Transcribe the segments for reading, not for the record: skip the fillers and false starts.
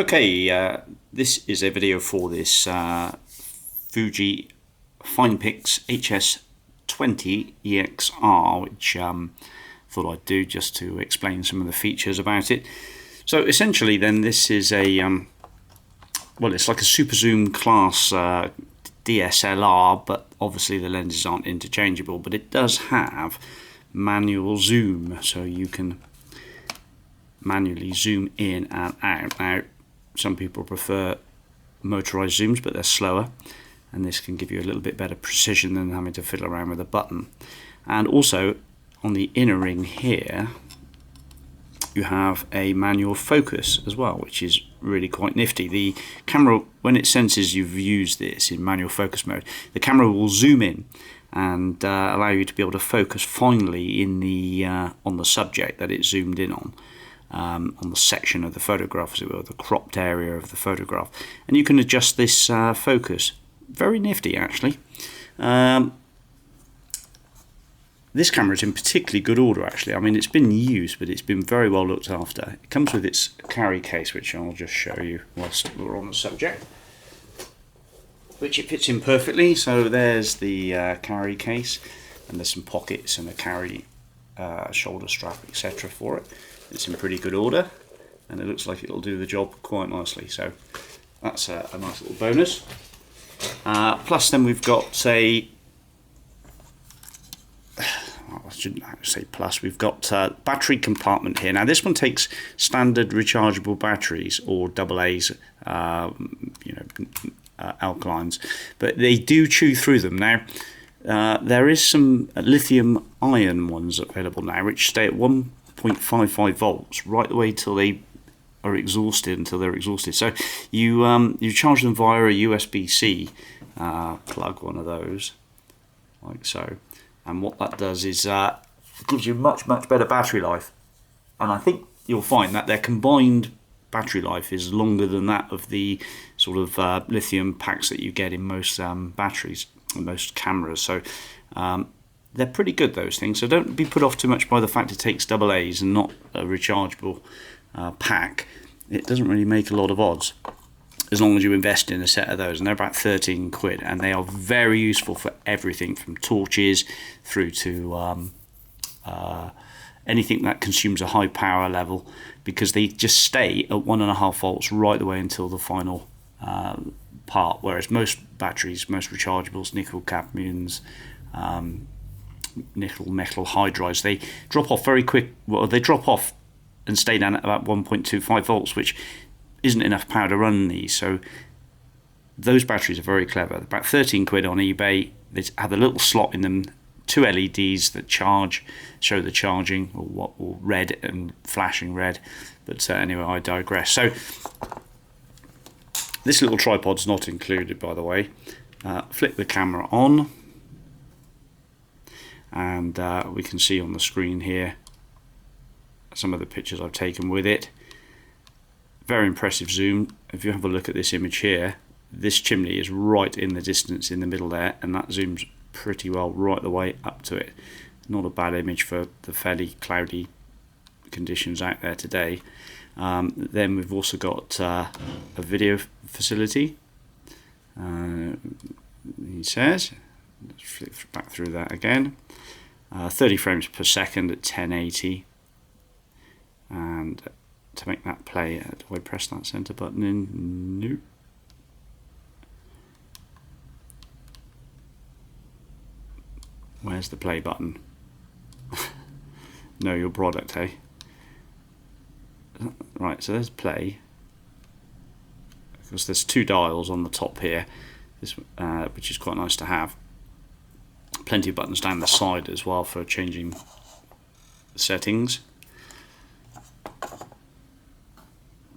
Okay, this is a video for this Fuji Finepix hs20 EXR, which thought I'd do just to explain some of the features about it. So essentially then this is a, well, it's like a super zoom class DSLR, but obviously the lenses aren't interchangeable, but it does have manual zoom, so you can manually zoom in and out. Now, some people prefer motorized zooms, but they're slower, and this can give you a little bit better precision than having to fiddle around with a button. And also on the inner ring here you have a manual focus as well, which is really quite nifty. The camera, when it senses you've used this in manual focus mode, the camera will zoom in and allow you to be able to focus finely in the on the subject that it's zoomed in on the section of the photograph, as it were, the cropped area of the photograph, and you can adjust this focus. Very nifty, actually. This camera is in particularly good order, actually. I mean, it's been used, but it's been very well looked after. It comes with its carry case, which I'll just show you whilst we're on the subject, which it fits in perfectly. So there's the carry case, and there's some pockets and a carry shoulder strap, etc. for it. It's in pretty good order, and it looks like it'll do the job quite nicely. So that's a nice little bonus. Plus, then we've got a, well, I shouldn't say plus, we've got a battery compartment here. Now this one takes standard rechargeable batteries, or AA's, alkalines, but they do chew through them. Now there is some lithium ion ones available now, which stay at 1.55 volts right the way till they are exhausted, until they're exhausted. So you charge them via a USB-C plug, one of those, like so. And what that does is it gives you much better battery life. And I think you'll find that their combined battery life is longer than that of the sort of lithium packs that you get in most batteries, in most cameras. So they're pretty good, those things. So don't be put off too much by the fact it takes AA's and not a rechargeable pack. It doesn't really make a lot of odds as long as you invest in a set of those, and they're about 13 quid, and they are very useful for everything from torches through to anything that consumes a high power level, because they just stay at 1.5 volts right the way until the final part, whereas most batteries, most rechargeables, nickel cadmiums, nickel metal hydrides, they drop off very quick. Well, they drop off and stay down at about 1.25 volts, which isn't enough power to run these. So those batteries are very clever. They're about 13 quid on eBay. They have a little slot in them, 2 LEDs that charge, show the charging, or red and flashing red. But anyway, I digress. So this little tripod's not included, by the way. Flip the camera on, and we can see on the screen here some of the pictures I've taken with it. Very impressive zoom. If you have a look at this image here, this chimney is right in the distance in the middle there, and that zooms pretty well right the way up to it. Not a bad image for the fairly cloudy conditions out there today. Then we've also got a video facility. He says, let's flip back through that again. 30 frames per second at 1080, and to make that play, do I press that center button in? No. Where's the play button? Know your product, hey? Right, so there's play. Because there's 2 dials on the top here, this, which is quite nice to have. Plenty of buttons down the side as well for changing the settings.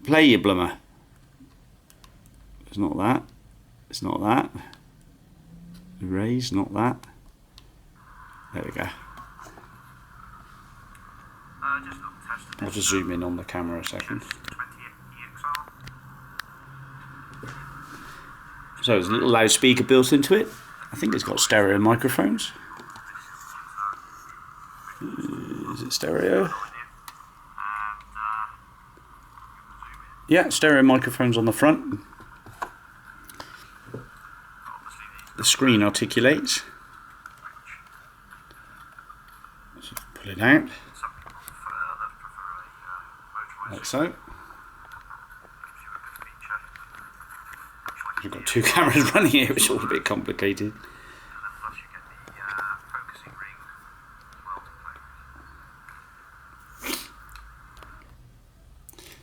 Play, you blummer. It's not that. It's not that. Erase, not that. There we go. I'll just zoom in on the camera a second. So there's a little loudspeaker built into it. I think it's got stereo microphones. Is it stereo? Yeah, stereo microphones on the front. The screen articulates. So pull it out like so. We've got two cameras running here, which is all a bit complicated.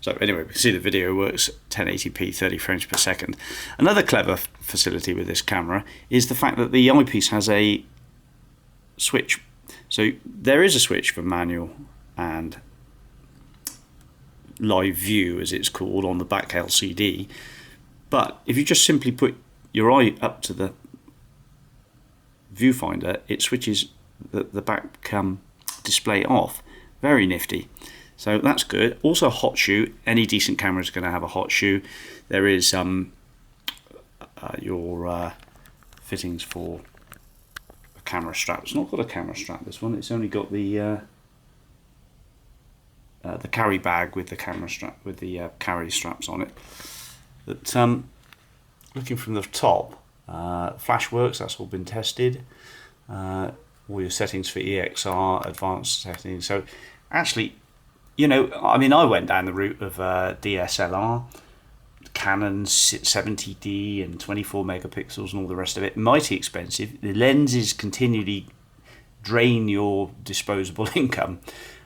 So anyway, we can see the video works 1080p 30 frames per second. Another clever facility with this camera is the fact that the eyepiece has a switch. So there is a switch for manual and live view, as it's called, on the back LCD. But if you just simply put your eye up to the viewfinder, it switches the back display off. Very nifty. So that's good. Also a hot shoe. Any decent camera is going to have a hot shoe. There is your fittings for a camera strap. It's not got a camera strap, this one. It's only got the carry bag with the camera strap, with the carry straps on it. But looking from the top, flash works. That's all been tested. All your settings for EXR, advanced settings. So actually, you know, I mean, I went down the route of DSLR, Canon 70D and 24 megapixels and all the rest of it. Mighty expensive. The lenses continually drain your disposable income.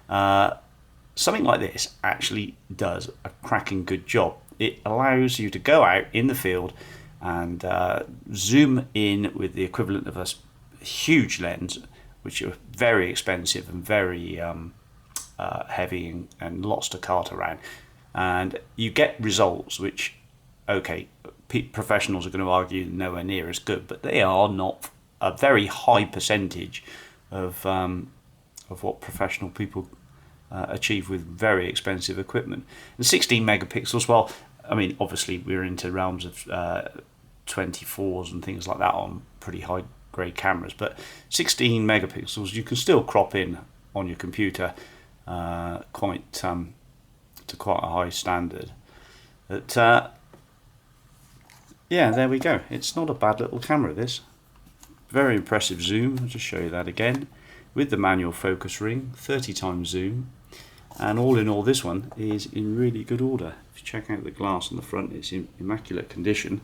Something like this actually does a cracking good job. It allows you to go out in the field and zoom in with the equivalent of a huge lens, which are very expensive and very heavy and lots to cart around, and you get results which, okay, professionals are going to argue nowhere near as good, but they are not a very high percentage of what professional people achieve with very expensive equipment. And 16 megapixels, well, I mean, obviously we're into realms of 24s and things like that on pretty high grade cameras, but 16 megapixels you can still crop in on your computer quite to quite a high standard. But yeah, there we go. It's not a bad little camera, this. Very impressive zoom. I'll just show you that again with the manual focus ring, 30 times zoom, and all in all this one is in really good order. If you check out the glass on the front, it's in immaculate condition,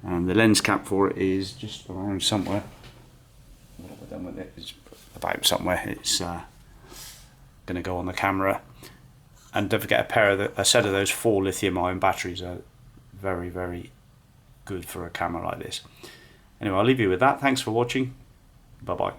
and the lens cap for it is just around somewhere. What have I done with it? It's about somewhere. It's going to go on the camera. And don't forget, a set of those 4 lithium-ion batteries are very, very good for a camera like this. Anyway, I'll leave you with that. Thanks for watching. Bye bye.